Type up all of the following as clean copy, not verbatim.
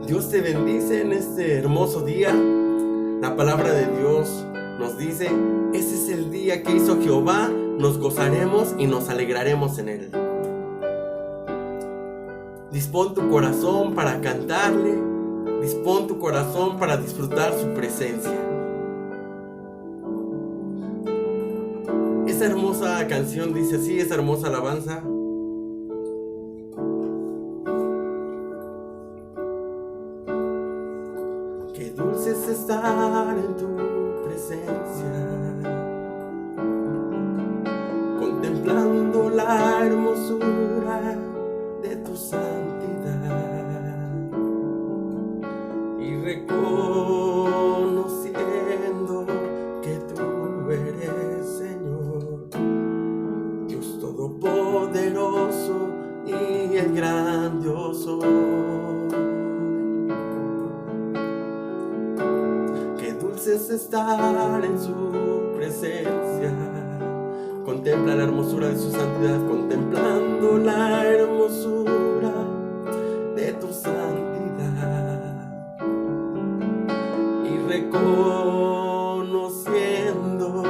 Dios te bendice en este hermoso día. La palabra de Dios nos dice: ese es el día que hizo Jehová, nos gozaremos y nos alegraremos en él. Dispón tu corazón para cantarle, dispón tu corazón para disfrutar su presencia. Esa hermosa canción dice así, esa hermosa alabanza: qué dulce es estar en tu presencia, contemplando la hermosura de tu santidad y reconociendo que tú eres Señor, Dios todopoderoso y el grandioso. Qué dulce es estar en su presencia, contempla la hermosura de su santidad, contemplando la hermosura de tu santidad y reconociendo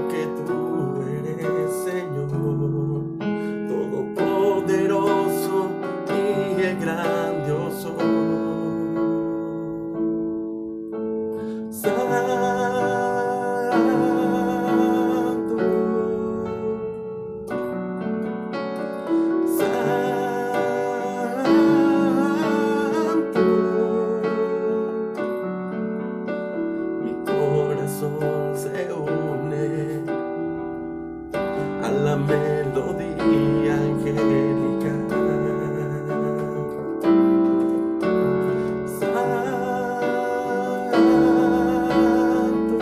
que tú eres Señor, todopoderoso y el grandioso. Se une a la melodía angélica. Santo,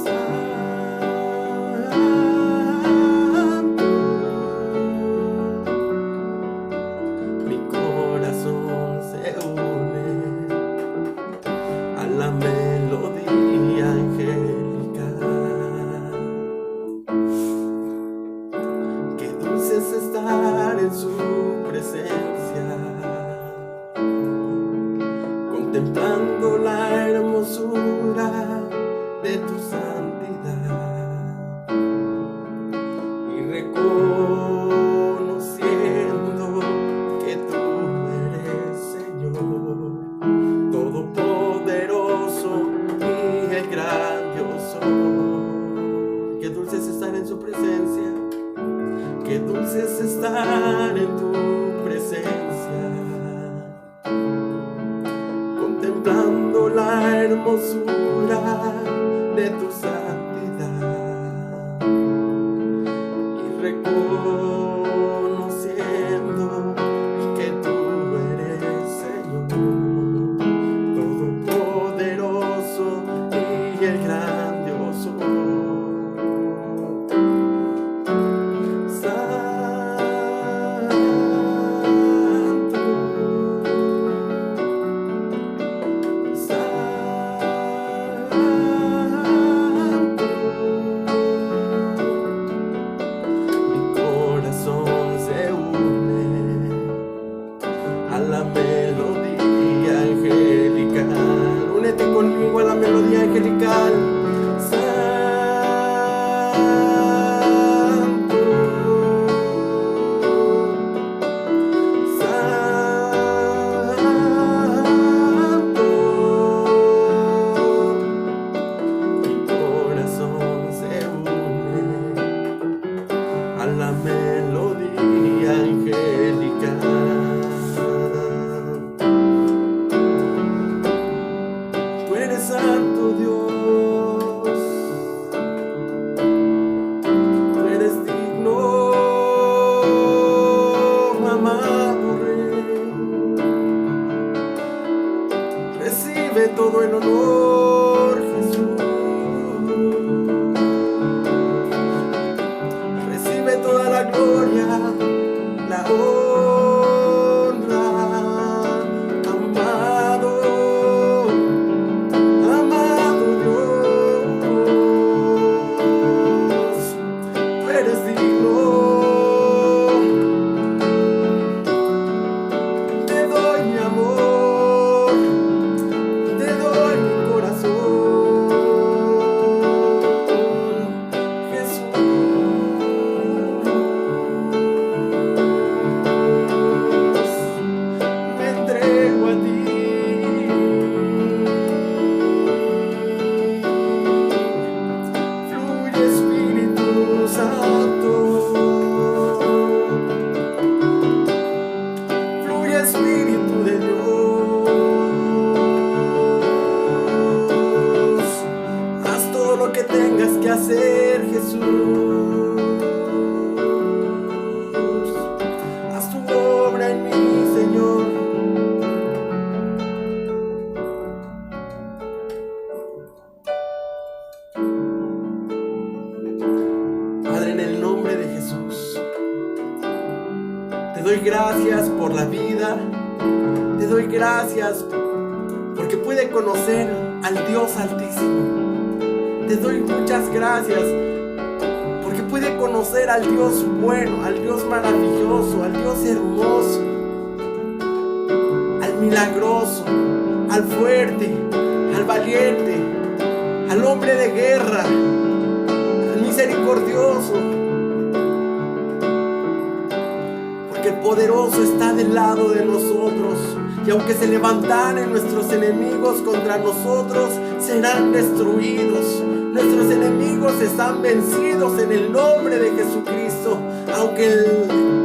santo, mi corazón se une a la melodía angélica. Qué dulce es estar en su presencia, contemplando la hermosura de tu santidad y reconociendo que tú eres Señor, todopoderoso y el grandioso. Qué dulce es estar en su presencia, qué dulce es estar en tu presencia, contemplando la hermosura de tu santidad y reconociendo que tú eres Señor, todopoderoso y el grandioso. Santo, Te doy gracias por la vida. Te doy gracias porque pude conocer al Dios Altísimo. Te doy muchas gracias porque pude conocer al Dios bueno, al Dios maravilloso, al Dios hermoso, al milagroso, al fuerte, al valiente, al hombre de guerra, al misericordioso. Porque el poderoso está del lado de nosotros. Y aunque se levantaran nuestros enemigos contra nosotros, serán destruidos. Nuestros enemigos están vencidos en el nombre de Jesucristo. Aunque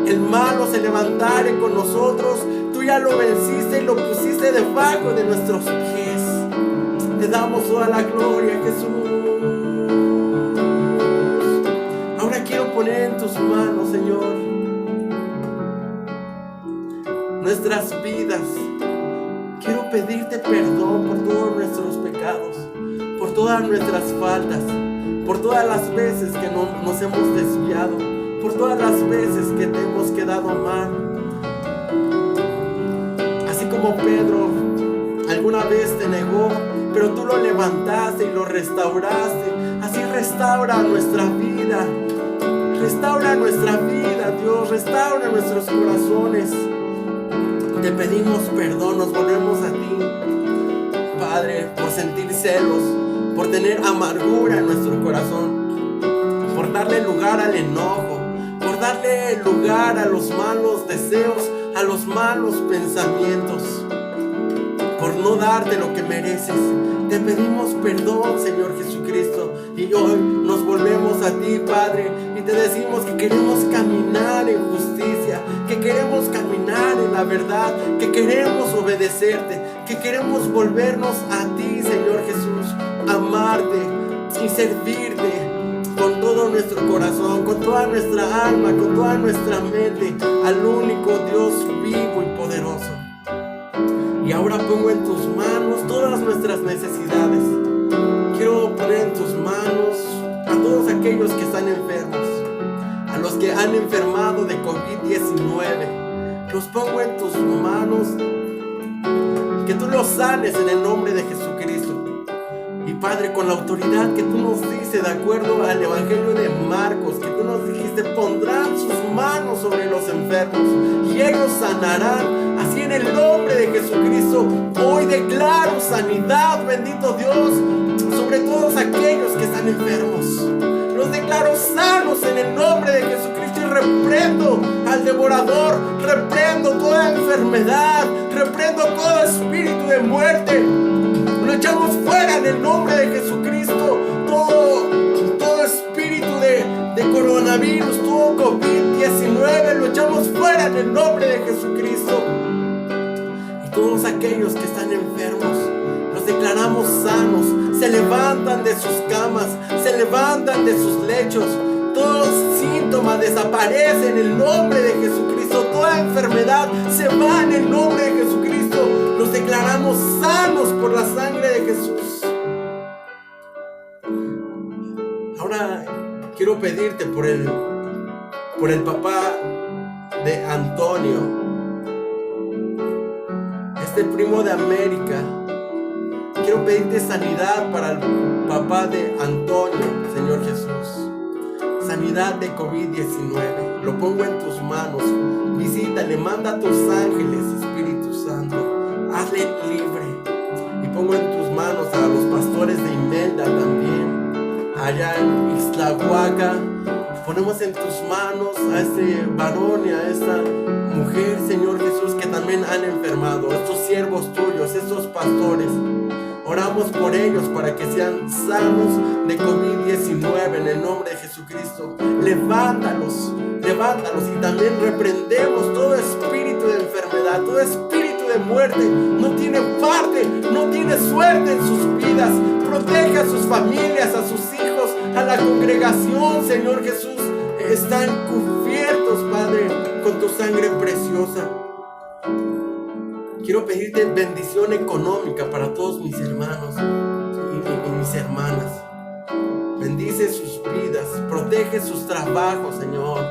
el malo se levantare con nosotros, tú ya lo venciste y lo pusiste debajo de nuestros pies. Te damos toda la gloria, Jesús. Ahora quiero poner en tus manos, Señor, nuestras vidas. Quiero pedirte perdón por todos nuestros pecados, por todas nuestras faltas, por todas las veces que nos hemos desviado, por todas las veces que te hemos quedado mal. Así como Pedro alguna vez te negó, pero tú lo levantaste y lo restauraste. Así restaura nuestra vida. Restaura nuestra vida, Dios. Restaura nuestros corazones. Te pedimos perdón, nos volvemos a ti, Padre, por sentir celos, por tener amargura en nuestro corazón, por darle lugar al enojo, por darle lugar a los malos deseos, a los malos pensamientos, por no darte lo que mereces. Te pedimos perdón, Señor Jesucristo, y hoy nos volvemos a ti, Padre, y te decimos que queremos caminar en justicia, que queremos caminar en la verdad, que queremos obedecerte, que queremos volvernos a ti, Señor Jesús, amarte y servirte con todo nuestro corazón, con toda nuestra alma, con toda nuestra mente, al único Dios vivo y poderoso. Y ahora pongo en tus manos todas nuestras necesidades. Quiero poner en tus manos a todos aquellos que están enfermos, a los que han enfermado de COVID-19. Los pongo en tus manos, que tú los sanes en el nombre de Jesucristo. Y Padre, con la autoridad que tú nos dices, de acuerdo al Evangelio de Marcos, que tú nos dijiste, pondrán sus manos sobre los enfermos y ellos sanarán. Así en el nombre de Jesucristo, hoy declaro sanidad, bendito Dios, sobre todos aquellos que están enfermos. Los declaro sanos en el nombre de Jesucristo y reprendo al devorador, reprendo toda enfermedad, reprendo todo espíritu de muerte. Lo echamos fuera en el nombre de Jesucristo. Todo espíritu de coronavirus, todo COVID-19, lo echamos fuera en el nombre de Jesucristo. Y todos aquellos que están enfermos, los declaramos sanos. Se levantan de sus camas, se levantan de sus lechos. Todos los síntomas desaparecen en el nombre de Jesucristo. Toda enfermedad se va en el nombre de Jesucristo. Los declaramos sanos por la sangre de Jesús. Ahora quiero pedirte por el papá de Antonio, este primo de América. Quiero pedirte sanidad para el papá de Antonio, Señor Jesús. Sanidad de COVID-19. Lo pongo en tus manos. Visítale, manda a tus ángeles, Espíritu Santo. Hazle libre. Y pongo en tus manos a los pastores de Imelda también, allá en Ixtlahuaca. Ponemos en tus manos a este varón y a esta mujer, Señor Jesús, que también han enfermado. Estos siervos tuyos, estos pastores. Oramos por ellos para que sean sanos de COVID-19 en el nombre de Jesucristo. Levántalos, levántalos, y también reprendemos todo espíritu de enfermedad, todo espíritu de muerte. No tiene parte, no tiene suerte en sus vidas. Protege a sus familias, a sus hijos, a la congregación, Señor Jesús. Están cubiertos, Padre, con tu sangre preciosa. Quiero pedirte bendición económica para todos mis hermanos y mis hermanas. Bendice sus vidas, protege sus trabajos, Señor.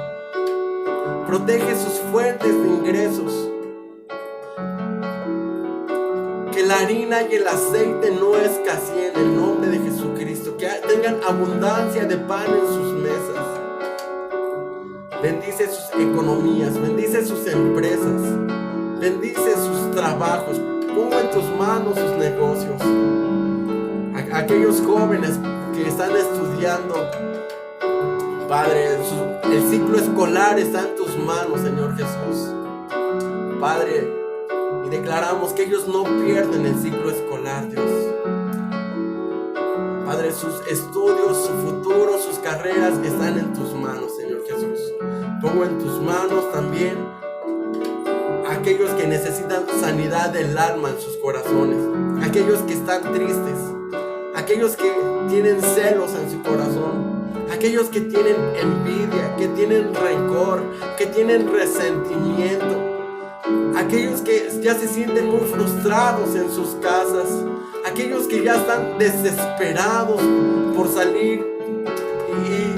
Protege sus fuentes de ingresos. Que la harina y el aceite no escaseen en el nombre de Jesucristo. Que tengan abundancia de pan en sus mesas. Bendice sus economías, bendice sus empresas, bendice sus trabajos. Pongo en tus manos sus negocios. Aquellos jóvenes que están estudiando, Padre, el ciclo escolar está en tus manos, Señor Jesús. Padre, y declaramos que ellos no pierden el ciclo escolar, Dios. Padre, sus estudios, su futuro, sus carreras están en tus manos, Señor Jesús. Pongo en tus manos también aquellos que necesitan sanidad del alma en sus corazones, aquellos que están tristes, aquellos que tienen celos en su corazón, aquellos que tienen envidia, que tienen rencor, que tienen resentimiento, aquellos que ya se sienten muy frustrados en sus casas, aquellos que ya están desesperados por salir, y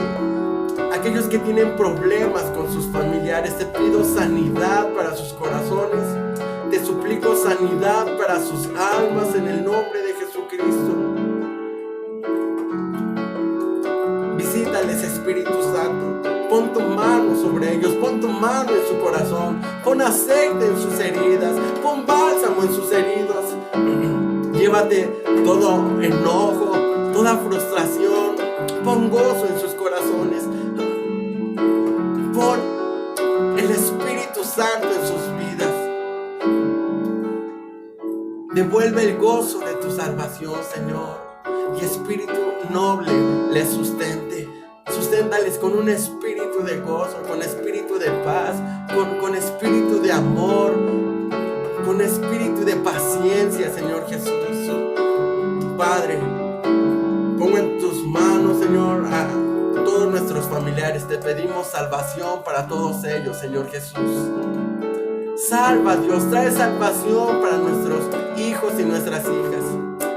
aquellos que tienen problemas con sus familiares. Te pido sanidad para sus corazones, te suplico sanidad para sus almas en el nombre de Jesucristo. Visítales, Espíritu Santo. Pon tu mano sobre ellos, pon tu mano en su corazón, pon aceite en sus heridas, pon bálsamo en sus heridas. Llévate todo enojo, toda frustración, pon gozo en sus corazones, pon el Espíritu Santo en sus vidas. Devuelve el gozo de tu salvación, Señor, y espíritu noble les sustente. Susténtales con un espíritu de gozo, con espíritu de paz, con espíritu de amor, con espíritu de paciencia, Señor Jesús. Padre, pongo en tus manos, Señor, a todos nuestros familiares. Te pedimos salvación para todos ellos, Señor Jesús. Salva, Dios, trae salvación para nuestros hijos y nuestras hijas,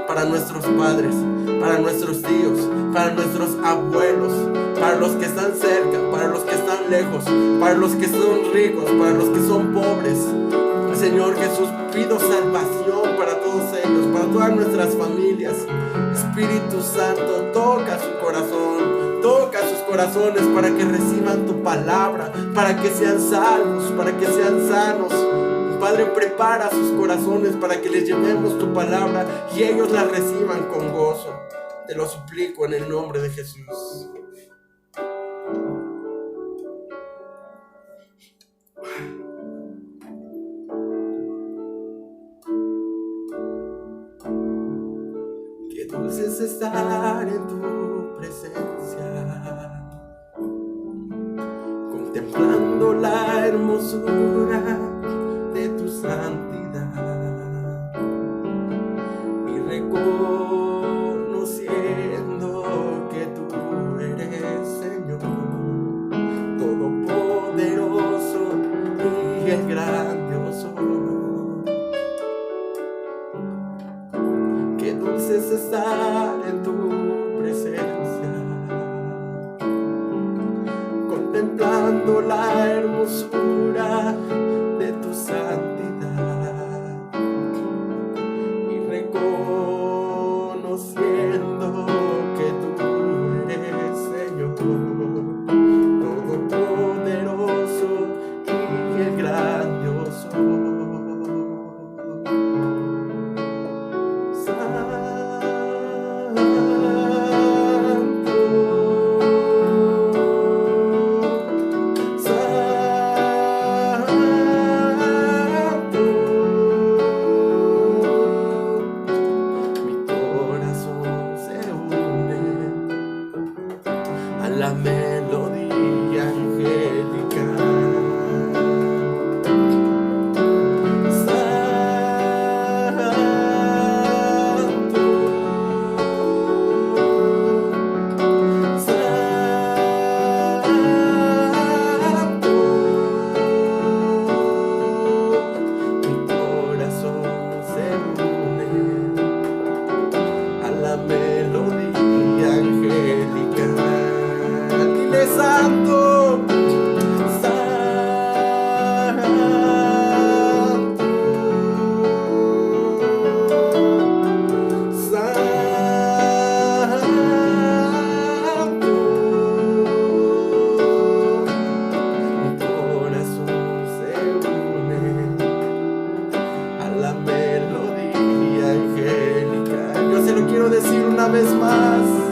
para nuestros padres, para nuestros tíos, para nuestros abuelos, para los que están cerca, para los que están lejos, para los que son ricos, para los que son pobres. Señor Jesús, pido salvación para todos ellos, para todas nuestras familias. Espíritu Santo, toca su corazón, toca sus corazones para que reciban tu palabra, para que sean salvos, para que sean sanos. Padre, prepara sus corazones para que les llevemos tu palabra y ellos la reciban con gozo. Te lo suplico en el nombre de Jesús. Qué dulce es estar en tu presencia, contemplando la hermosura de tu santidad y reconociendo que tú eres Señor todopoderoso y el grandioso. Qué dulce es estar en tu presencia, contemplando la hermosura de tu santidad y reconociendo que tú eres Señor todopoderoso y el grandioso. vez más.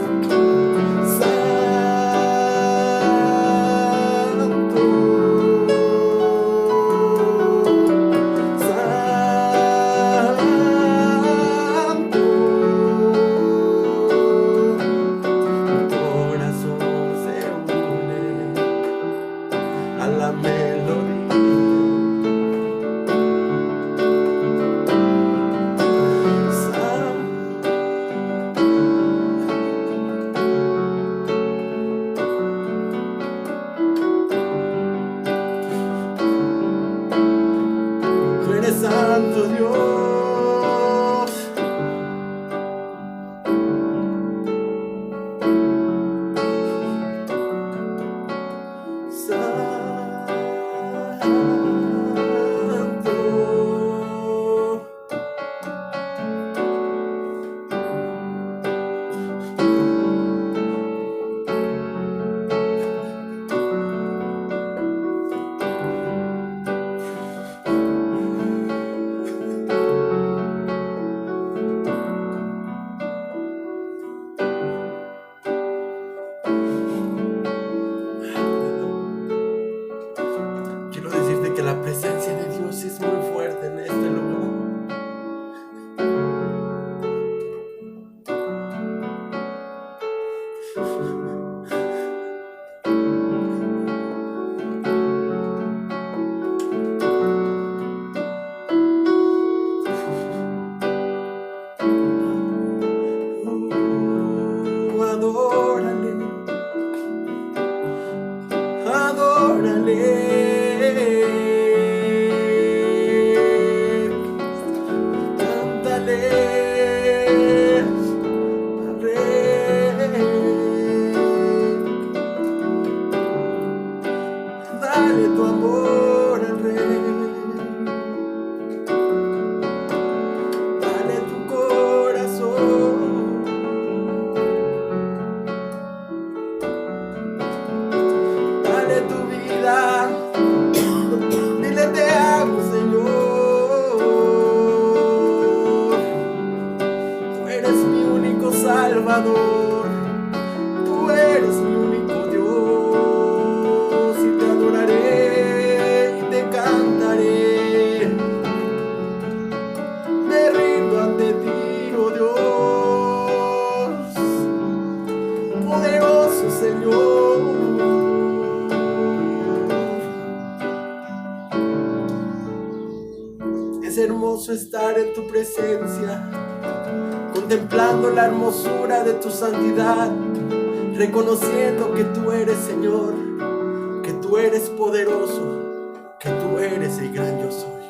Santo Dios, Santo. Quiero decirte que la presencia de Dios es muy fuerte en este lugar. Adórale, adórale, cántale al Rey, dale tu amor al Rey, dale tu corazón. Tu vida, dile te amo, Señor. Tú eres mi único Salvador, tú eres mi único Dios, y te adoraré y te cantaré. Me rindo ante ti, oh Dios, poderoso Señor. Es hermoso estar en tu presencia, contemplando la hermosura de tu santidad, reconociendo que tú eres Señor, que tú eres poderoso, que tú eres el gran yo soy.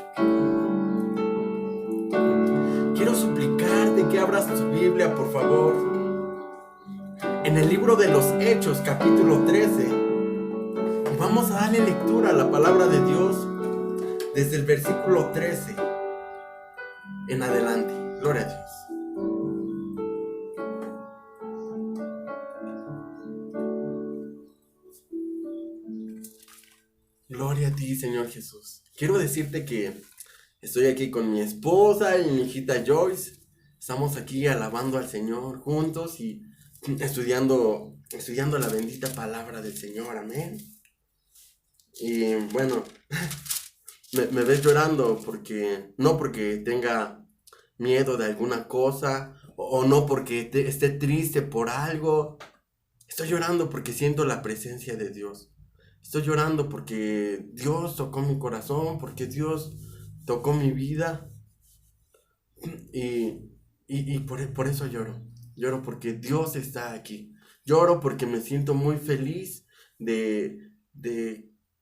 Quiero suplicarte que abras tu Biblia, por favor, en el libro de los Hechos, capítulo 13. Vamos a darle lectura a la palabra de Dios desde el versículo 13 en adelante. Gloria a Dios. Gloria a ti, Señor Jesús. Quiero decirte que estoy aquí con mi esposa y mi hijita Joyce. Estamos aquí alabando al Señor juntos y estudiando la bendita palabra del Señor. Amén. Y bueno, me ves llorando no porque tenga miedo de alguna cosa o no porque esté triste por algo. Estoy llorando porque siento la presencia de Dios. Estoy llorando porque Dios tocó mi corazón, porque Dios tocó mi vida. Y por eso lloro. Lloro porque Dios está aquí. Lloro porque me siento muy feliz de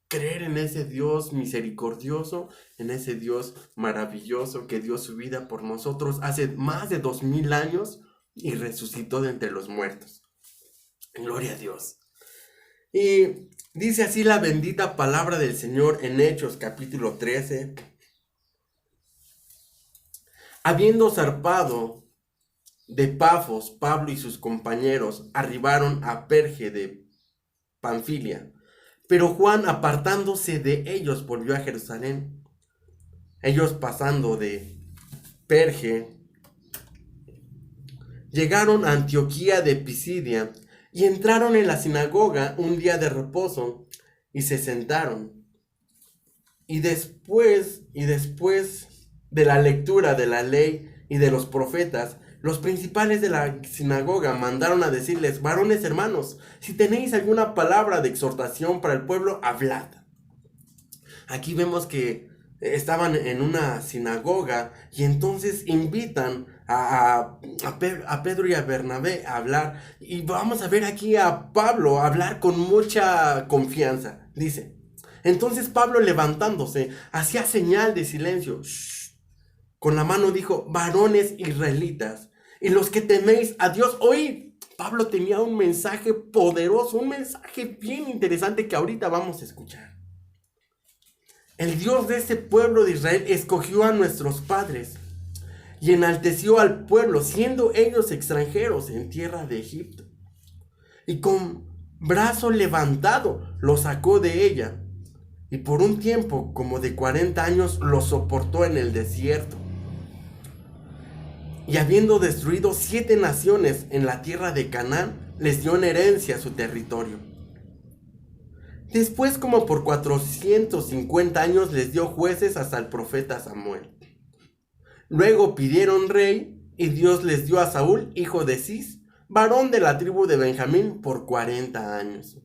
creer en ese Dios misericordioso, en ese Dios maravilloso que dio su vida por nosotros hace más de 2000 años y resucitó de entre los muertos. Gloria a Dios. Y dice así la bendita palabra del Señor en Hechos capítulo 13. Habiendo zarpado de Pafos, Pablo y sus compañeros arribaron a Perge de Panfilia. Pero Juan, apartándose de ellos, volvió a Jerusalén. Ellos pasando de Perge, llegaron a Antioquía de Pisidia y entraron en la sinagoga un día de reposo y se sentaron. Y después de la lectura de la ley y de los profetas, los principales de la sinagoga mandaron a decirles: varones hermanos, si tenéis alguna palabra de exhortación para el pueblo, hablad. Aquí vemos que estaban en una sinagoga y entonces invitan a Pedro y a Bernabé a hablar. Y vamos a ver aquí a Pablo hablar con mucha confianza. Dice: entonces Pablo, levantándose, hacía señal de silencio. Shh. Con la mano dijo: varones israelitas, y los que teméis a Dios, oíd. Pablo tenía un mensaje poderoso, un mensaje bien interesante que ahorita vamos a escuchar. El Dios de este pueblo de Israel escogió a nuestros padres y enalteció al pueblo, siendo ellos extranjeros en tierra de Egipto. Y con brazo levantado los sacó de ella. Y por un tiempo, como de 40 años, los soportó en el desierto. Y habiendo destruido 7 naciones en la tierra de Canaán, les dio en herencia su territorio. Después, como por 450 años, les dio jueces hasta el profeta Samuel. Luego pidieron rey, y Dios les dio a Saúl, hijo de Cis, varón de la tribu de Benjamín, por 40 años.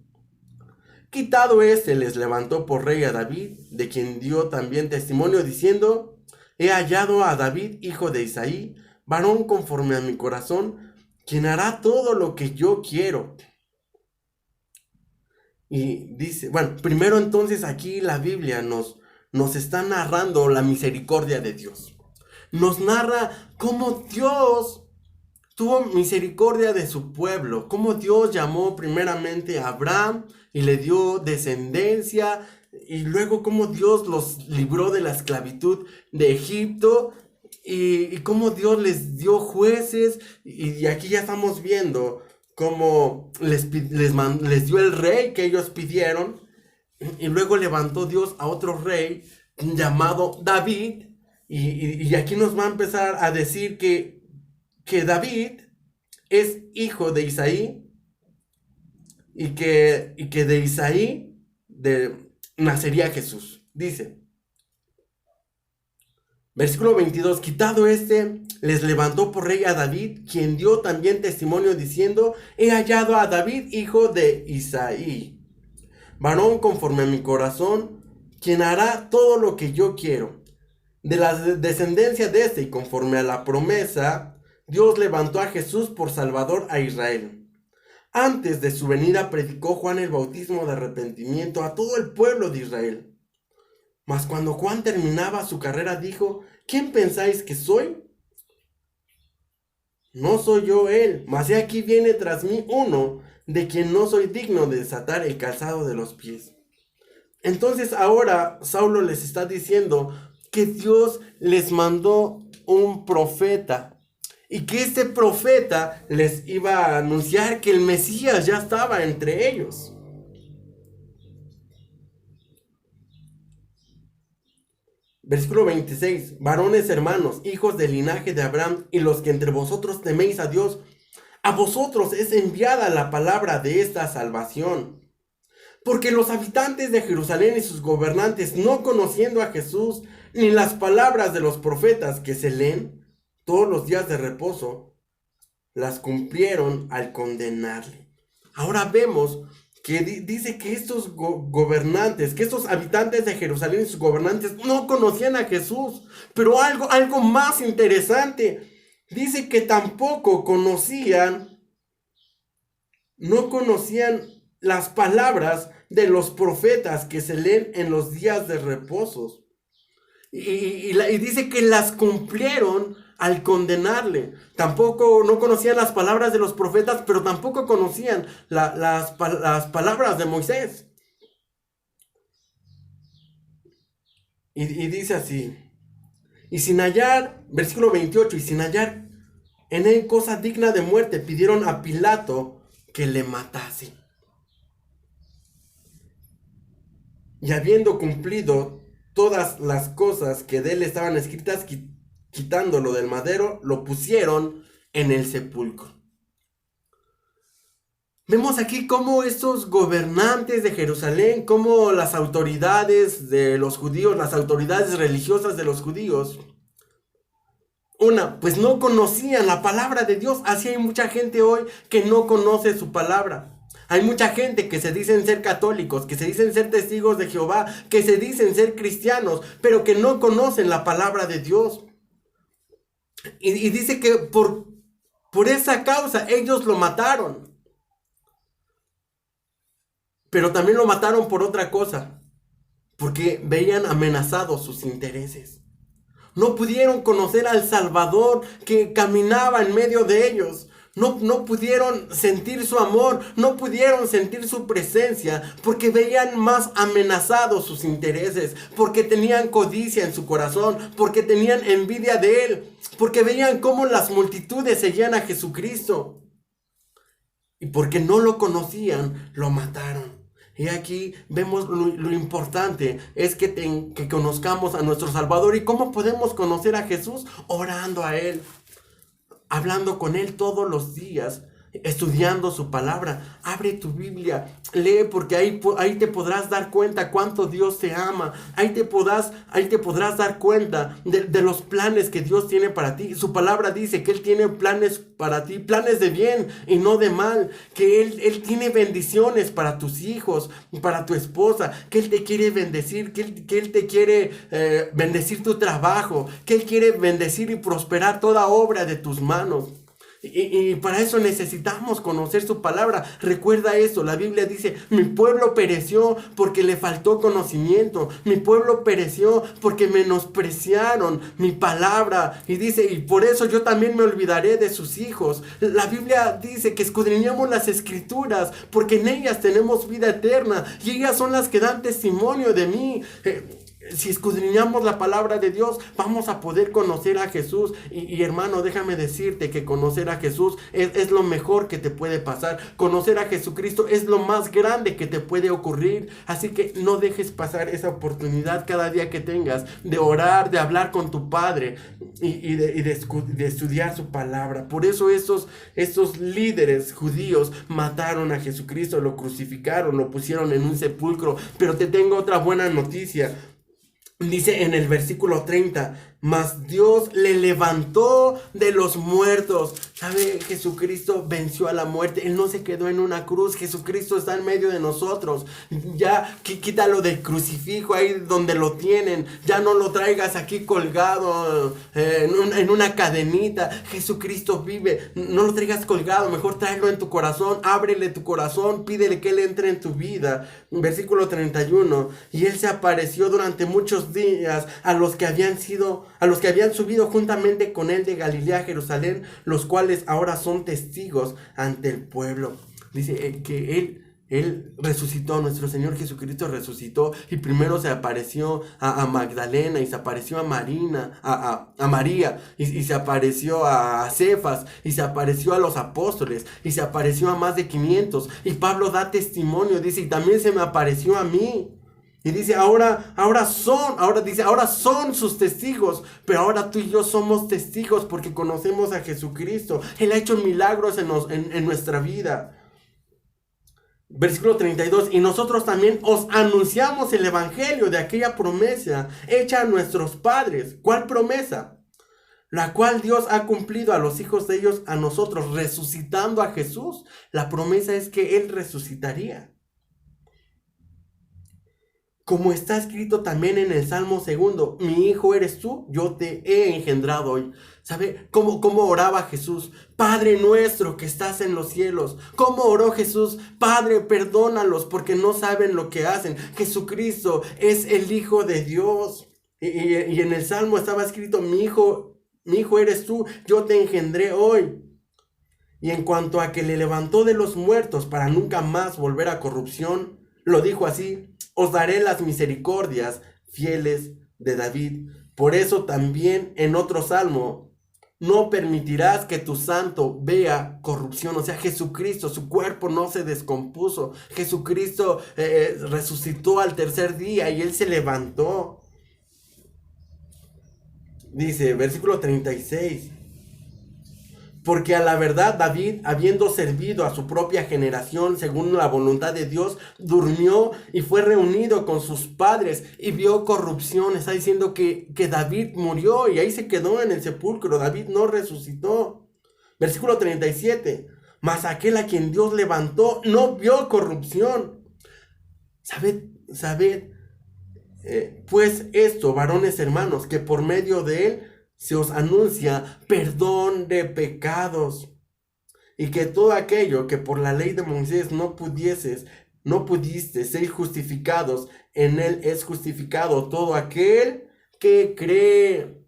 Quitado este, les levantó por rey a David, de quien dio también testimonio, diciendo: he hallado a David, hijo de Isaí, varón conforme a mi corazón, quien hará todo lo que yo quiero. Y dice, bueno, primero entonces aquí la Biblia nos está narrando la misericordia de Dios. Nos narra cómo Dios tuvo misericordia de su pueblo, cómo Dios llamó primeramente a Abraham y le dio descendencia, y luego cómo Dios los libró de la esclavitud de Egipto, y cómo Dios les dio jueces, y aquí ya estamos viendo cómo les dio el rey que ellos pidieron, y luego levantó Dios a otro rey llamado David, y aquí nos va a empezar a decir que David es hijo de Isaí, y que de Isaí nacería Jesús. Dice, versículo 22, quitado este, les levantó por rey a David, quien dio también testimonio diciendo: he hallado a David, hijo de Isaí, varón conforme a mi corazón, quien hará todo lo que yo quiero. De la descendencia de este, y conforme a la promesa, Dios levantó a Jesús por Salvador a Israel. Antes de su venida predicó Juan el bautismo de arrepentimiento a todo el pueblo de Israel. Mas cuando Juan terminaba su carrera dijo: ¿quién pensáis que soy? No soy yo él, mas he aquí viene tras mí uno, de quien no soy digno de desatar el calzado de los pies. Entonces ahora Saulo les está diciendo que Dios les mandó un profeta, y que este profeta les iba a anunciar que el Mesías ya estaba entre ellos. Versículo 26, varones hermanos, hijos del linaje de Abraham, y los que entre vosotros teméis a Dios, a vosotros es enviada la palabra de esta salvación. Porque los habitantes de Jerusalén y sus gobernantes, no conociendo a Jesús, ni las palabras de los profetas que se leen todos los días de reposo, las cumplieron al condenarle. Ahora vemos que dice que estos gobernantes, que estos habitantes de Jerusalén y sus gobernantes no conocían a Jesús. Pero algo más interesante, dice que tampoco no conocían las palabras de los profetas que se leen en los días de reposos. Y dice que las cumplieron al condenarle. Tampoco no conocían las palabras de los profetas, pero tampoco conocían las palabras de Moisés. Y dice así, y sin hallar, versículo 28, y sin hallar en él cosa digna de muerte, pidieron a Pilato que le matase. Y habiendo cumplido todas las cosas que de él estaban escritas, quitándolo del madero, lo pusieron en el sepulcro. Vemos aquí cómo estos gobernantes de Jerusalén, cómo las autoridades de los judíos, las autoridades religiosas de los judíos, pues no conocían la palabra de Dios. Así hay mucha gente hoy que no conoce su palabra. Hay mucha gente que se dicen ser católicos, que se dicen ser testigos de Jehová, que se dicen ser cristianos, pero que no conocen la palabra de Dios. Y dice que por esa causa ellos lo mataron. Pero también lo mataron por otra cosa, porque veían amenazados sus intereses. No pudieron conocer al Salvador que caminaba en medio de ellos. No pudieron sentir su amor, no pudieron sentir su presencia, porque veían más amenazados sus intereses, porque tenían codicia en su corazón, porque tenían envidia de él, porque veían cómo las multitudes seguían a Jesucristo. Y porque no lo conocían, lo mataron. Y aquí vemos lo importante es que conozcamos a nuestro Salvador. ¿Y cómo podemos conocer a Jesús? Orando a Él, hablando con Él todos los días, estudiando su palabra. Abre tu Biblia, lee, porque ahí te podrás dar cuenta cuánto Dios te ama. Ahí te podrás dar cuenta de los planes que Dios tiene para ti. Su palabra dice que Él tiene planes para ti, planes de bien y no de mal, que Él tiene bendiciones para tus hijos, para tu esposa, que Él te quiere bendecir, que Él te quiere bendecir tu trabajo, que Él quiere bendecir y prosperar toda obra de tus manos. Y para eso necesitamos conocer su palabra. Recuerda eso, la Biblia dice: mi pueblo pereció porque le faltó conocimiento. Mi pueblo pereció porque menospreciaron mi palabra. Y dice: y por eso yo también me olvidaré de sus hijos. La Biblia dice que escudriñemos las escrituras, porque en ellas tenemos vida eterna, y ellas son las que dan testimonio de mí. Si escudriñamos la palabra de Dios, vamos a poder conocer a Jesús. Y hermano, déjame decirte que conocer a Jesús es lo mejor que te puede pasar. Conocer a Jesucristo es lo más grande que te puede ocurrir. Así que no dejes pasar esa oportunidad cada día que tengas de orar, de hablar con tu Padre y de estudiar su palabra. Por eso esos líderes judíos mataron a Jesucristo, lo crucificaron, lo pusieron en un sepulcro. Pero te tengo otra buena noticia. Dice en el versículo 30, mas Dios le levantó de los muertos. ¿Sabe? Jesucristo venció a la muerte. Él no se quedó en una cruz. Jesucristo está en medio de nosotros. Ya quítalo del crucifijo ahí donde lo tienen. Ya no lo traigas aquí colgado en una cadenita. Jesucristo vive. No lo traigas colgado. Mejor tráelo en tu corazón. Ábrele tu corazón. Pídele que Él entre en tu vida. Versículo 31. Y Él se apareció durante muchos días a los que habían subido juntamente con Él de Galilea a Jerusalén, los cuales ahora son testigos ante el pueblo. Dice que Él resucitó, nuestro Señor Jesucristo resucitó, y primero se apareció a Magdalena, y se apareció a María, y se apareció a Cefas, y se apareció a los apóstoles, y se apareció a más de 500, y Pablo da testimonio, dice, y también se me apareció a mí. Y dice, ahora son sus testigos, pero ahora tú y yo somos testigos porque conocemos a Jesucristo. Él ha hecho milagros en nuestra vida. Versículo 32, y nosotros también os anunciamos el evangelio de aquella promesa hecha a nuestros padres. ¿Cuál promesa? La cual Dios ha cumplido a los hijos de ellos, a nosotros, resucitando a Jesús. La promesa es que Él resucitaría. Como está escrito también en el Salmo 2, mi hijo eres tú, yo te he engendrado hoy. ¿Sabe cómo oraba Jesús? Padre nuestro que estás en los cielos. ¿Cómo oró Jesús? Padre, perdónalos porque no saben lo que hacen. Jesucristo es el Hijo de Dios. Y en el Salmo estaba escrito, mi hijo eres tú, yo te engendré hoy. Y en cuanto a que le levantó de los muertos para nunca más volver a corrupción, lo dijo así: os daré las misericordias fieles de David. Por eso también en otro salmo, no permitirás que tu santo vea corrupción. O sea, Jesucristo, su cuerpo no se descompuso. Jesucristo resucitó al tercer día y Él se levantó. Dice, versículo 36. Porque a la verdad David, habiendo servido a su propia generación según la voluntad de Dios, durmió y fue reunido con sus padres y vio corrupción. Está diciendo que David murió y ahí se quedó en el sepulcro. David no resucitó. Versículo 37. Mas aquel a quien Dios levantó no vio corrupción. Sabed, pues esto, varones hermanos, que por medio de él se os anuncia perdón de pecados, y que todo aquello que por la ley de Moisés no pudiste ser justificados, en él es justificado todo aquel que cree.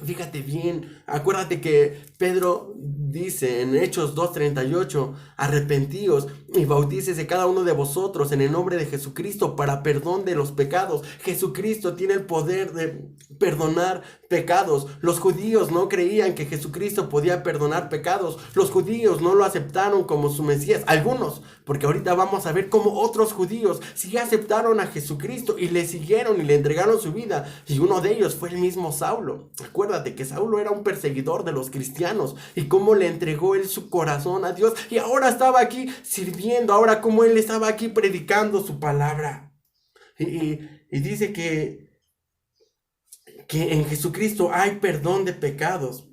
Fíjate bien, acuérdate que Pedro dice en Hechos 2:38, arrepentíos y bautícese cada uno de vosotros en el nombre de Jesucristo para perdón de los pecados. Jesucristo tiene el poder de perdonar pecados. Los judíos no creían que Jesucristo podía perdonar pecados. Los judíos no lo aceptaron como su Mesías. Algunos, porque ahorita vamos a ver cómo otros judíos sí aceptaron a Jesucristo y le siguieron y le entregaron su vida. Y uno de ellos fue el mismo Saulo. Acuérdate que Saulo era un perseguidor de los cristianos y cómo le entregó él su corazón a Dios y ahora estaba aquí sirviendo, ahora como él estaba aquí predicando su palabra. Y dice que en Jesucristo hay perdón de pecados.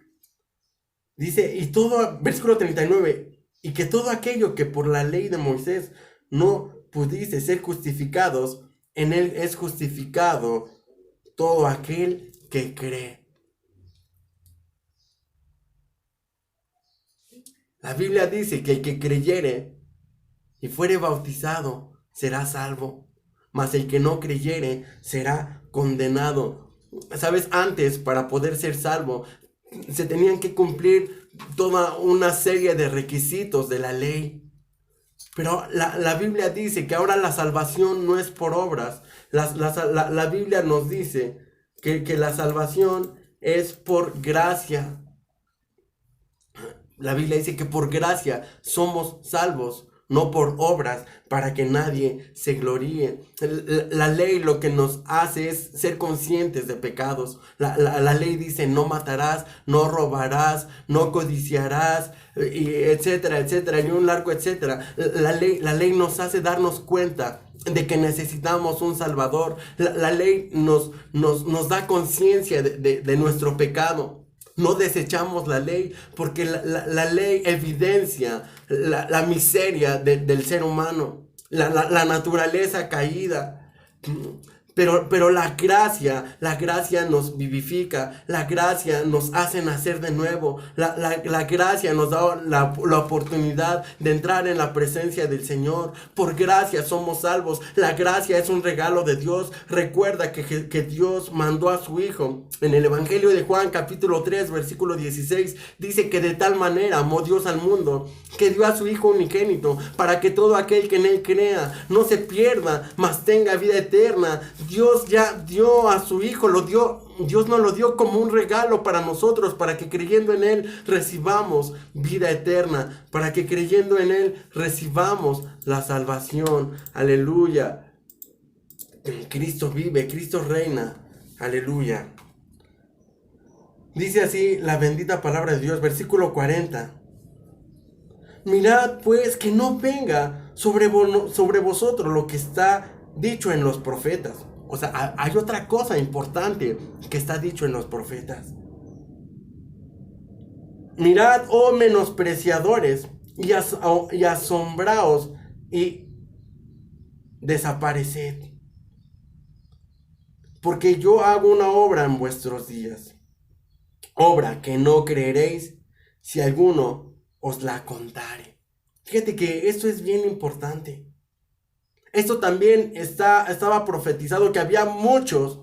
Dice, y todo, versículo 39, y que todo aquello que por la ley de Moisés no pudiste ser justificados, en él es justificado todo aquel que cree. La Biblia dice que el que creyere y fuere bautizado será salvo, mas el que no creyere será condenado. Sabes, antes para poder ser salvo se tenían que cumplir toda una serie de requisitos de la ley. Pero la Biblia dice que ahora la salvación no es por obras. La Biblia nos dice que la salvación es por gracia. La Biblia dice que por gracia somos salvos, no por obras, para que nadie se gloríe. La ley lo que nos hace es ser conscientes de pecados. La ley dice no matarás, no robarás, no codiciarás, y etcétera, etcétera, y un largo etcétera. La ley nos hace darnos cuenta de que necesitamos un Salvador. La ley nos da conciencia de nuestro pecado. No desechamos la ley porque la ley evidencia la miseria del ser humano, la naturaleza caída. Pero la gracia nos vivifica, la gracia nos hace nacer de nuevo, la gracia nos da la oportunidad de entrar en la presencia del Señor. Por gracia somos salvos, la gracia es un regalo de Dios. Recuerda que Dios mandó a su Hijo. En el Evangelio de Juan capítulo 3 versículo 16 dice que de tal manera amó Dios al mundo que dio a su Hijo unigénito para que todo aquel que en él crea no se pierda, mas tenga vida eterna. Dios ya dio a su Hijo, Dios nos lo dio como un regalo para nosotros, para que creyendo en él recibamos vida eterna, para que creyendo en él recibamos la salvación. Aleluya. Cristo vive, Cristo reina. Aleluya. Dice así la bendita palabra de Dios, versículo 40. Mirad pues que no venga sobre vosotros lo que está dicho en los profetas. O sea, hay otra cosa importante que está dicho en los profetas. Mirad, oh menospreciadores, y asombraos y desapareced. Porque yo hago una obra en vuestros días, obra que no creeréis si alguno os la contare. Fíjate que esto es bien importante. Esto también estaba profetizado, que había muchos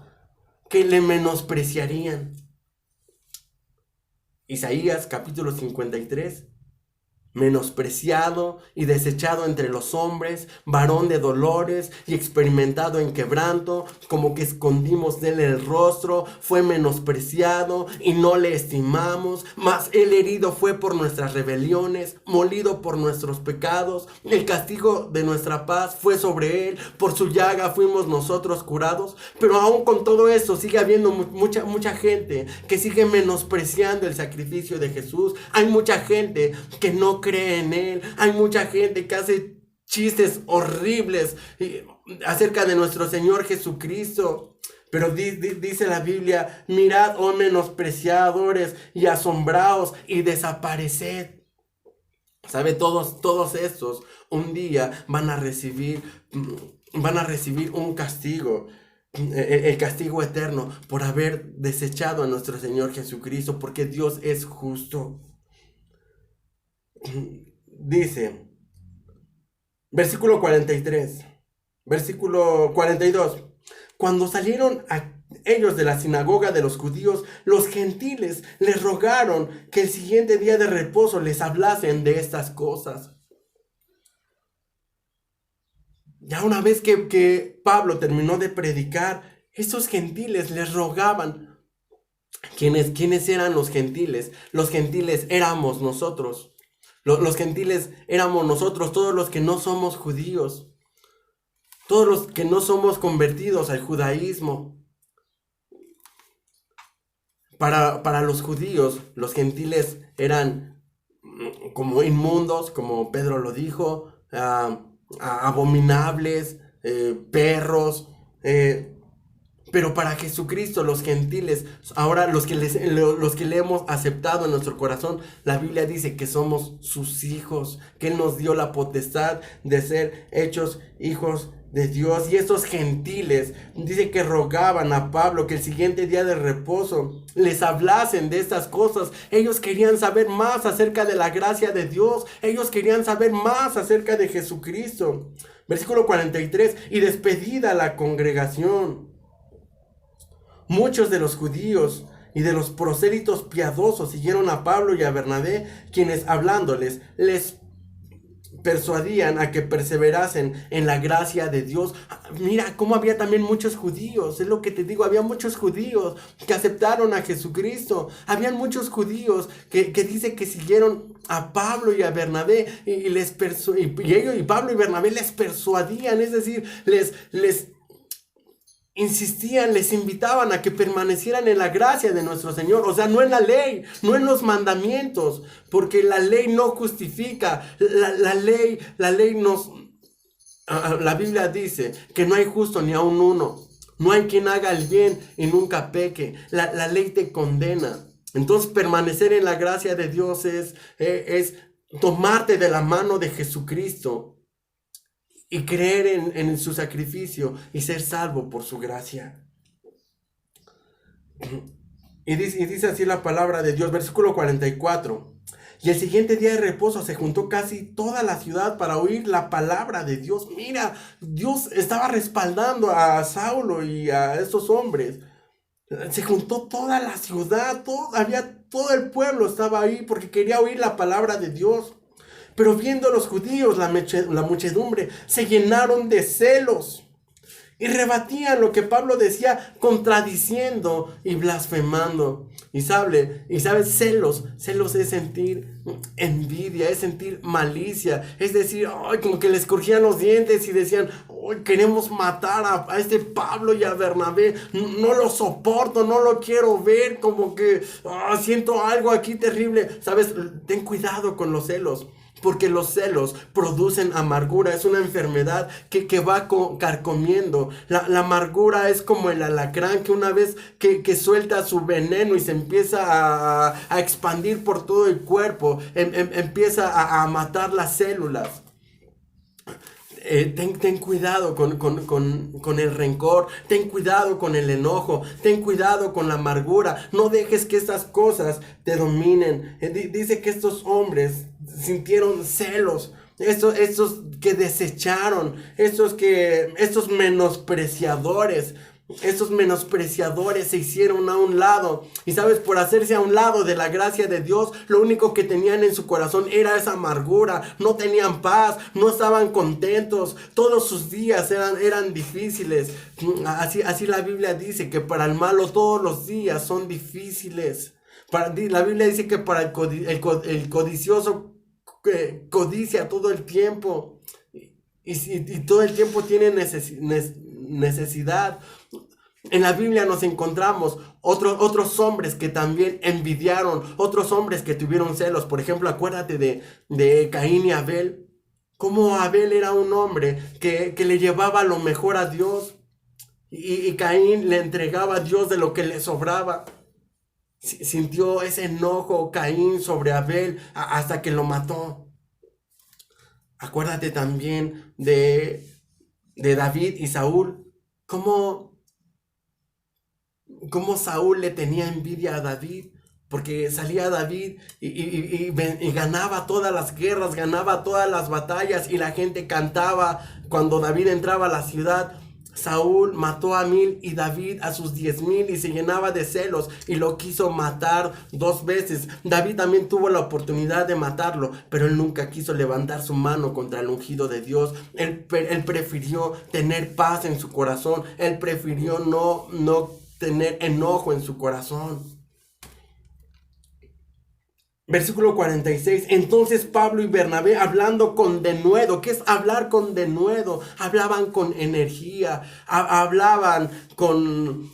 que le menospreciarían. Isaías capítulo 53 menospreciado y desechado entre los hombres, varón de dolores y experimentado en quebranto, como que escondimos de él el rostro, fue menospreciado y no le estimamos, mas él herido fue por nuestras rebeliones, molido por nuestros pecados, el castigo de nuestra paz fue sobre él, por su llaga fuimos nosotros curados. Pero aún con todo eso sigue habiendo mucha gente que sigue menospreciando el sacrificio de Jesús. Hay mucha gente que no cree en él. Hay mucha gente que hace chistes horribles acerca de nuestro Señor Jesucristo. Pero dice la Biblia: mirad, oh menospreciadores, y asombraos y desapareced. ¿Sabe? Todos estos un día van a recibir un castigo. El castigo eterno por haber desechado a nuestro Señor Jesucristo, porque Dios es justo. Dice, versículo 43, versículo 42: cuando salieron ellos de la sinagoga de los judíos, los gentiles les rogaron que el siguiente día de reposo les hablasen de estas cosas. Ya una vez que Pablo terminó de predicar, estos gentiles les rogaban. ¿Quiénes eran los gentiles? Los gentiles éramos nosotros. Los gentiles éramos nosotros, todos los que no somos judíos, todos los que no somos convertidos al judaísmo. Para los judíos, los gentiles eran como inmundos, como Pedro lo dijo, abominables, perros. Pero para Jesucristo, los gentiles, ahora los que le hemos aceptado en nuestro corazón, la Biblia dice que somos sus hijos, que Él nos dio la potestad de ser hechos hijos de Dios. Y estos gentiles dice que rogaban a Pablo que el siguiente día de reposo les hablasen de estas cosas. Ellos querían saber más acerca de la gracia de Dios. Ellos querían saber más acerca de Jesucristo. Versículo 43: y despedida la congregación, muchos de los judíos y de los prosélitos piadosos siguieron a Pablo y a Bernabé, quienes hablándoles les persuadían a que perseverasen en la gracia de Dios. Mira cómo había también muchos judíos, es lo que te digo, había muchos judíos que aceptaron a Jesucristo. Habían muchos judíos que dice que siguieron a Pablo y a Bernabé y Pablo y Bernabé les persuadían, es decir, les insistían, les invitaban a que permanecieran en la gracia de nuestro Señor. O sea, no en la ley, no en los mandamientos, porque la ley no justifica. La ley nos... La Biblia dice que no hay justo ni aun uno. No hay quien haga el bien y nunca peque. La ley te condena. Entonces, permanecer en la gracia de Dios es tomarte de la mano de Jesucristo y creer en su sacrificio y ser salvo por su gracia. Y dice así la palabra de Dios, versículo 44. Y el siguiente día de reposo se juntó casi toda la ciudad para oír la palabra de Dios. Mira, Dios estaba respaldando a Saulo y a estos hombres. Se juntó toda la ciudad, todo el pueblo estaba ahí porque quería oír la palabra de Dios. Pero viendo los judíos la muchedumbre, se llenaron de celos y rebatían lo que Pablo decía, contradiciendo y blasfemando. Y sabes, celos es sentir envidia, es sentir malicia, es decir, como que les crujían los dientes y decían, queremos matar a este Pablo y a Bernabé, no lo soporto, no lo quiero ver, como que siento algo aquí terrible. Sabes, ten cuidado con los celos, porque los celos producen amargura. Es una enfermedad que va carcomiendo. La amargura es como el alacrán que una vez que suelta su veneno y se empieza a expandir por todo el cuerpo, empieza a matar las células. Ten cuidado con el rencor, ten cuidado con el enojo, ten cuidado con la amargura. No dejes que estas cosas te dominen. Dice que estos hombres sintieron celos, estos que desecharon, estos menospreciadores. Estos menospreciadores se hicieron a un lado. Y sabes, por hacerse a un lado de la gracia de Dios, lo único que tenían en su corazón era esa amargura. No tenían paz, no estaban contentos. Todos sus días eran difíciles. Así la Biblia dice que para el malo todos los días son difíciles. La Biblia dice que para el codicioso codicia todo el tiempo. Y todo el tiempo tiene necesidad. En la Biblia nos encontramos otros hombres que también envidiaron, otros hombres que tuvieron celos. Por ejemplo, acuérdate de Caín y Abel. Cómo Abel era un hombre que le llevaba lo mejor a Dios. Y Caín le entregaba a Dios de lo que le sobraba. Sintió ese enojo Caín sobre Abel hasta que lo mató. Acuérdate también de David y Saúl. Cómo Saúl le tenía envidia a David, porque salía David y ganaba todas las guerras, ganaba todas las batallas y la gente cantaba cuando David entraba a la ciudad. Saúl mató a 1000 y David a sus 10,000 y se llenaba de celos y lo quiso matar 2 veces. David también tuvo la oportunidad de matarlo, pero él nunca quiso levantar su mano contra el ungido de Dios. Él prefirió tener paz en su corazón. Él prefirió no tener enojo en su corazón. Versículo 46. Entonces Pablo y Bernabé, hablando con denuedo. ¿Qué es hablar con denuedo? Hablaban con energía, hablaban con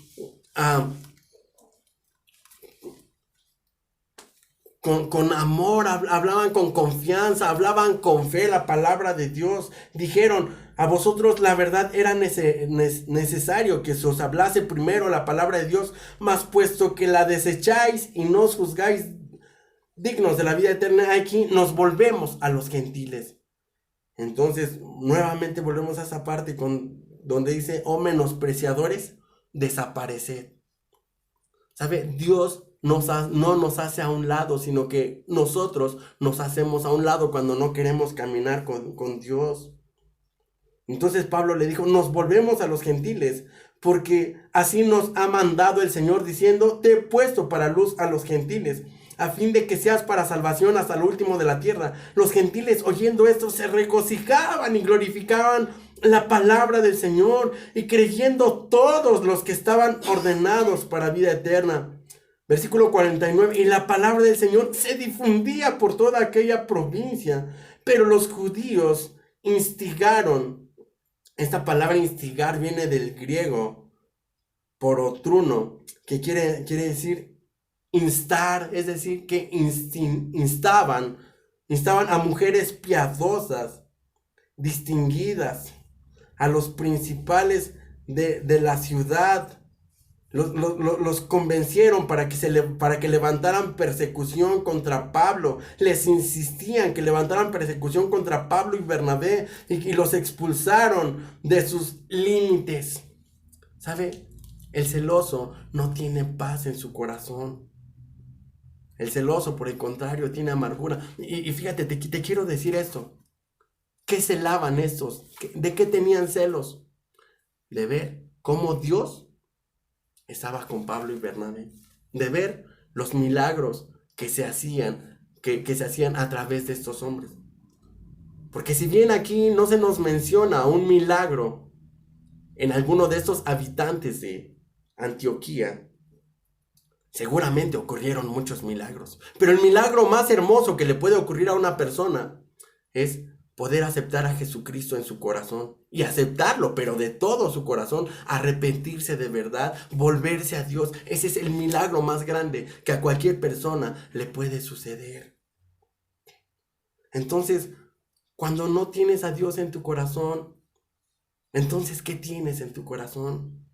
amor, hablaban con confianza, hablaban con fe la palabra de Dios. Dijeron: a vosotros la verdad era necesario que se os hablase primero la palabra de Dios, mas puesto que la desecháis y no os juzgáis dignos de la vida eterna, aquí nos volvemos a los gentiles. Entonces nuevamente volvemos a esa parte donde dice: oh menospreciadores, desapareced. ¿Sabe? Dios no nos hace a un lado, sino que nosotros nos hacemos a un lado cuando no queremos caminar con Dios. Entonces Pablo le dijo: nos volvemos a los gentiles, porque así nos ha mandado el Señor, diciendo: te he puesto para luz a los gentiles, a fin de que seas para salvación hasta lo último de la tierra. Los gentiles, oyendo esto, se regocijaban y glorificaban la palabra del Señor, y creyendo todos los que estaban ordenados para vida eterna. Versículo 49. Y la palabra del Señor se difundía por toda aquella provincia, pero los judíos instigaron. Esta palabra instigar viene del griego porotruno, que quiere decir instar, es decir, que instaban a mujeres piadosas, distinguidas, a los principales de la ciudad. Los convencieron para que levantaran persecución contra Pablo. Les insistían que levantaran persecución contra Pablo y Bernabé, y los expulsaron de sus límites. ¿Sabe? El celoso no tiene paz en su corazón. El celoso, por el contrario, tiene amargura. Y fíjate, te quiero decir esto. ¿Qué celaban estos? ¿De qué tenían celos? De ver cómo Dios estaba con Pablo y Bernabé. De ver los milagros que se hacían, que se hacían a través de estos hombres. Porque si bien aquí no se nos menciona un milagro en alguno de estos habitantes de Antioquía, seguramente ocurrieron muchos milagros. Pero el milagro más hermoso que le puede ocurrir a una persona es poder aceptar a Jesucristo en su corazón. Y aceptarlo, pero de todo su corazón. Arrepentirse de verdad. Volverse a Dios. Ese es el milagro más grande que a cualquier persona le puede suceder. Entonces, cuando no tienes a Dios en tu corazón, entonces, ¿qué tienes en tu corazón?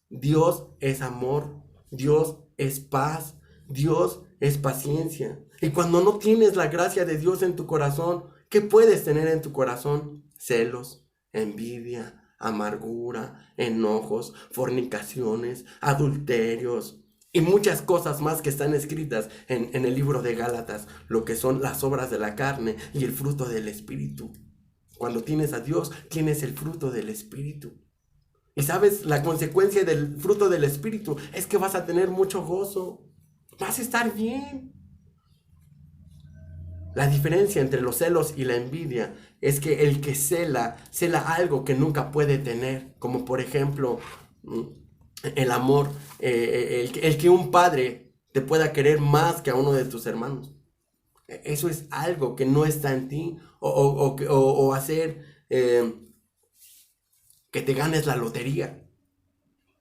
Dios es amor. Dios es paz, Dios es paciencia. Y cuando no tienes la gracia de Dios en tu corazón, ¿qué puedes tener en tu corazón? Celos, envidia, amargura, enojos, fornicaciones, adulterios y muchas cosas más que están escritas en el libro de Gálatas, lo que son las obras de la carne y el fruto del Espíritu. Cuando tienes a Dios, tienes el fruto del Espíritu. Y sabes, la consecuencia del fruto del Espíritu es que vas a tener mucho gozo. Vas a estar bien. La diferencia entre los celos y la envidia es que el que cela algo que nunca puede tener. Como por ejemplo, el amor. El que un padre te pueda querer más que a uno de tus hermanos. Eso es algo que no está en ti. O hacer que te ganes la lotería.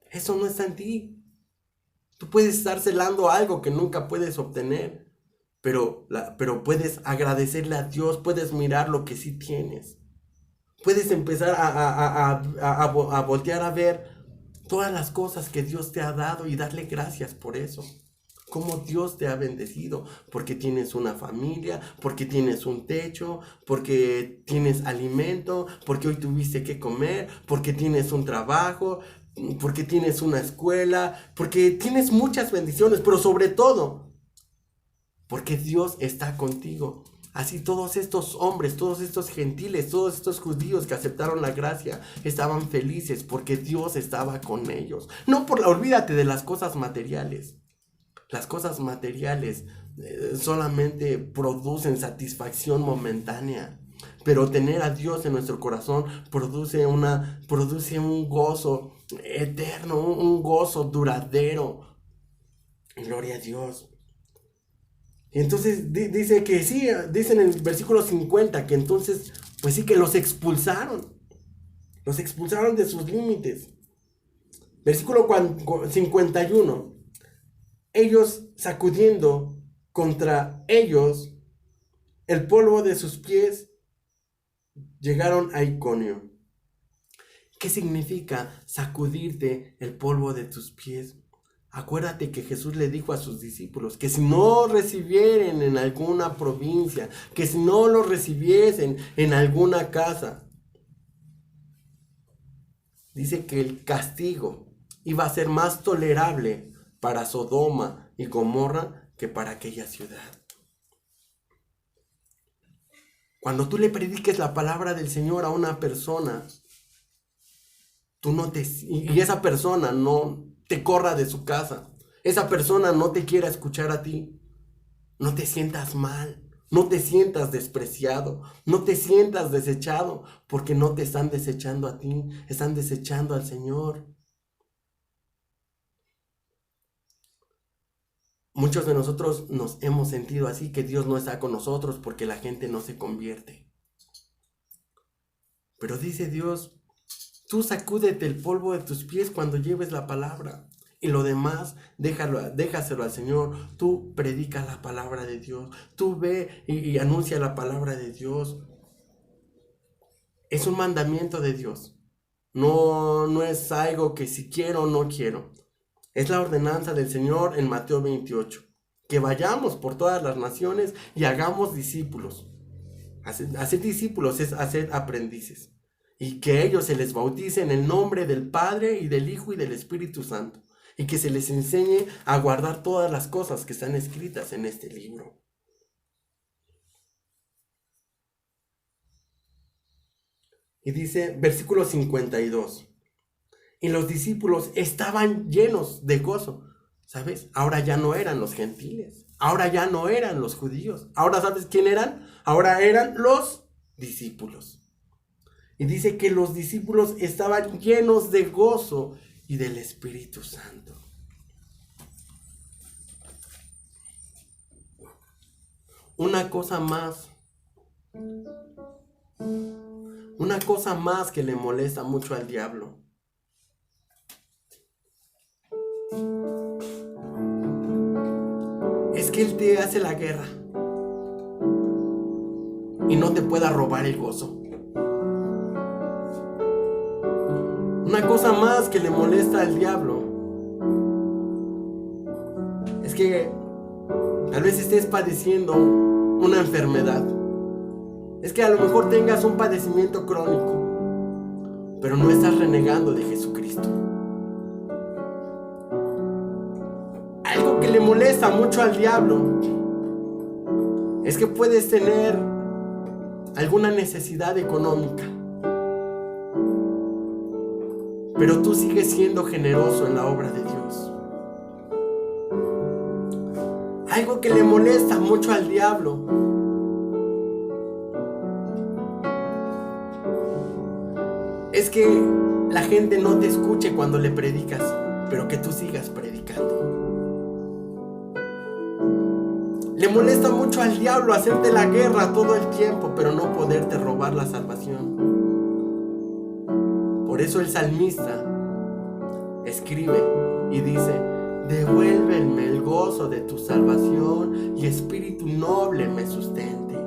Eso no está en ti. Tú puedes estar celando algo que nunca puedes obtener, pero puedes agradecerle a Dios, puedes mirar lo que sí tienes. Puedes empezar a voltear a ver todas las cosas que Dios te ha dado y darle gracias por eso. Cómo Dios te ha bendecido, porque tienes una familia, porque tienes un techo, porque tienes alimento, porque hoy tuviste que comer, porque tienes un trabajo, porque tienes una escuela, porque tienes muchas bendiciones, pero sobre todo, porque Dios está contigo. Así todos estos hombres, todos estos gentiles, todos estos judíos que aceptaron la gracia, estaban felices porque Dios estaba con ellos. Olvídate de las cosas materiales. Las cosas materiales solamente producen satisfacción momentánea. Pero tener a Dios en nuestro corazón produce un gozo eterno, un gozo duradero. Gloria a Dios. Y entonces dice que sí, dice en el versículo 50 que entonces, pues sí que los expulsaron de sus límites. Versículo 51. Ellos sacudiendo contra ellos el polvo de sus pies, llegaron a Iconio. ¿Qué significa sacudirte el polvo de tus pies? Acuérdate que Jesús le dijo a sus discípulos que si no recibieren en alguna provincia, que si no lo recibiesen en alguna casa, dice que el castigo iba a ser más tolerable para Sodoma y Gomorra que para aquella ciudad. Cuando tú le prediques la palabra del Señor a una persona, y esa persona no te corra de su casa, esa persona no te quiera escuchar a ti, no te sientas mal, no te sientas despreciado, no te sientas desechado, porque no te están desechando a ti, están desechando al Señor. Muchos de nosotros nos hemos sentido así, que Dios no está con nosotros porque la gente no se convierte. Pero dice Dios, tú sacúdete el polvo de tus pies cuando lleves la palabra. Y lo demás, déjaselo al Señor. Tú predica la palabra de Dios. Tú ve y anuncia la palabra de Dios. Es un mandamiento de Dios. No es algo que si quiero o no quiero. Es la ordenanza del Señor en Mateo 28. Que vayamos por todas las naciones y hagamos discípulos. Hacer discípulos es hacer aprendices. Y que ellos se les bautice en el nombre del Padre y del Hijo y del Espíritu Santo. Y que se les enseñe a guardar todas las cosas que están escritas en este libro. Y dice, versículo 52. Y los discípulos estaban llenos de gozo. ¿Sabes? Ahora ya no eran los gentiles. Ahora ya no eran los judíos. Ahora, ¿sabes quién eran? Ahora eran los discípulos. Y dice que los discípulos estaban llenos de gozo y del Espíritu Santo. Una cosa más que le molesta mucho al diablo. Es que él te hace la guerra y no te pueda robar el gozo. Una cosa más que le molesta al diablo es que tal vez estés padeciendo una enfermedad. Es que a lo mejor tengas un padecimiento crónico, pero no estás renegando de Jesucristo. Algo que le molesta mucho al diablo es que puedes tener alguna necesidad económica, pero tú sigues siendo generoso en la obra de Dios. Algo que le molesta mucho al diablo es que la gente no te escuche cuando le predicas, pero que tú sigas predicando. Le molesta mucho al diablo hacerte la guerra todo el tiempo, pero no poderte robar la salvación. Por eso el salmista escribe y dice: devuélveme el gozo de tu salvación y espíritu noble me sustente.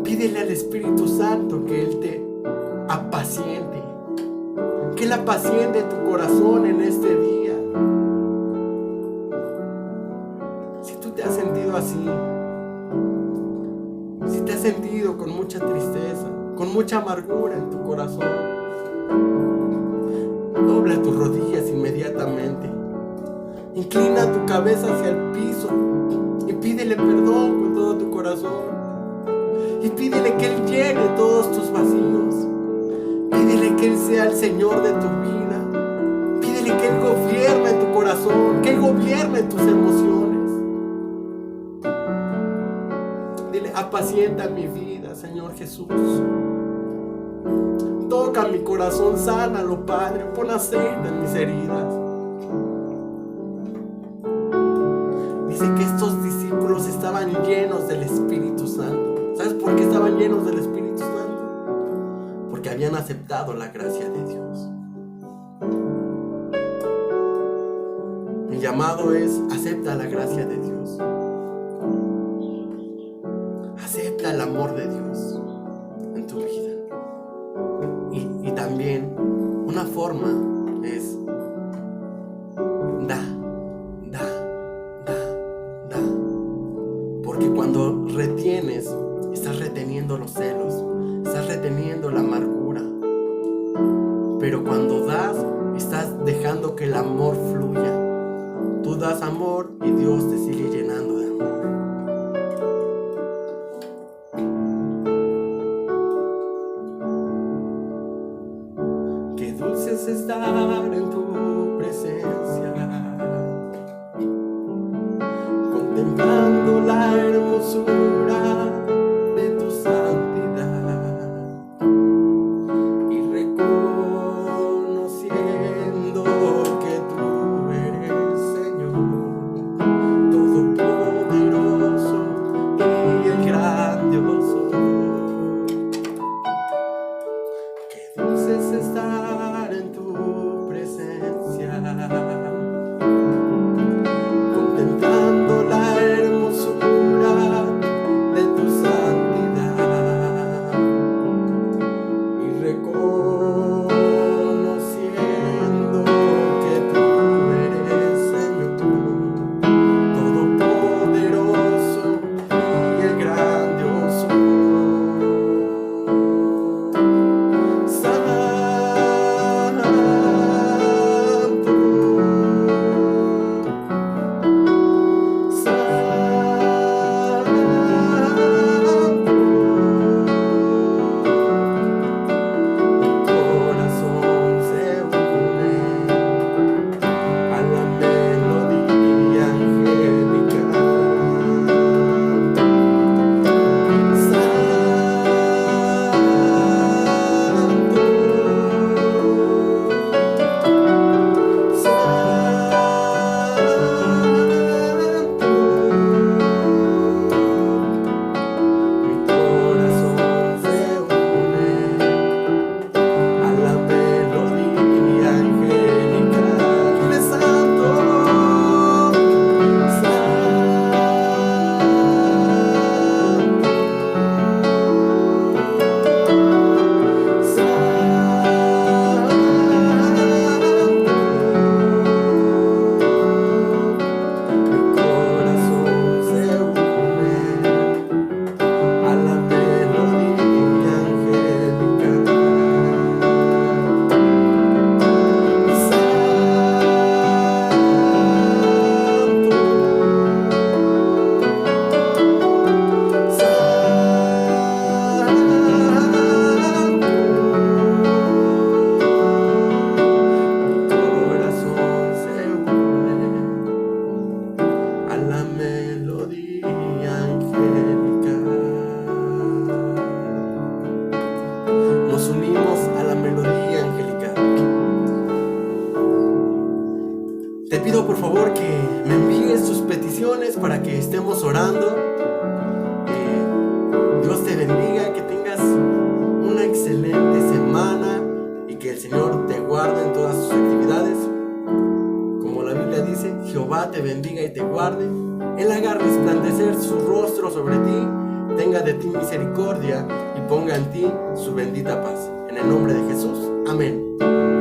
Pídele al Espíritu Santo que Él te apaciente, que Él apaciente tu corazón en este día. Si tú te has sentido así, si te has sentido con mucha tristeza, con mucha amargura en tu corazón, dobla tus rodillas inmediatamente, inclina tu cabeza hacia el piso y pídele perdón con todo tu corazón. Y pídele que Él llene todos tus vacíos. Pídele que Él sea el Señor de tu vida. Pídele que Él gobierne tu corazón, que Él gobierne tus emociones. Dile: apacienta mi vida, Señor Jesús. Toca mi corazón, sánalo, Padre. Pon aceite en mis heridas. Dice que estos discípulos estaban llenos del Espíritu Santo. ¿Sabes por qué estaban llenos del Espíritu Santo? Porque habían aceptado la gracia de Dios. Mi llamado es: acepta la gracia de Dios. Acepta el amor de Dios en tu vida. Y también una forma es: da. Porque cuando retienes, estás reteniendo los celos, estás reteniendo la amargura. Pero cuando das, estás dejando que el amor fluya. Tú das amor y Dios te sigue llenando de amor. Qué dulce es estar en tu presencia, contemplando la hermosura de tu santidad y reconociendo que tú eres Señor todopoderoso y el grandioso. Qué dulce es estar en tu presencia, contemplando la hermosura Te pido por favor que me envíes tus peticiones para que estemos orando. Dios te bendiga, que tengas una excelente semana y que el Señor te guarde en todas sus actividades. Como la Biblia dice, Jehová te bendiga y te guarde. Él haga resplandecer su rostro sobre ti, tenga de ti misericordia y ponga en ti su bendita paz. En el nombre de Jesús. Amén.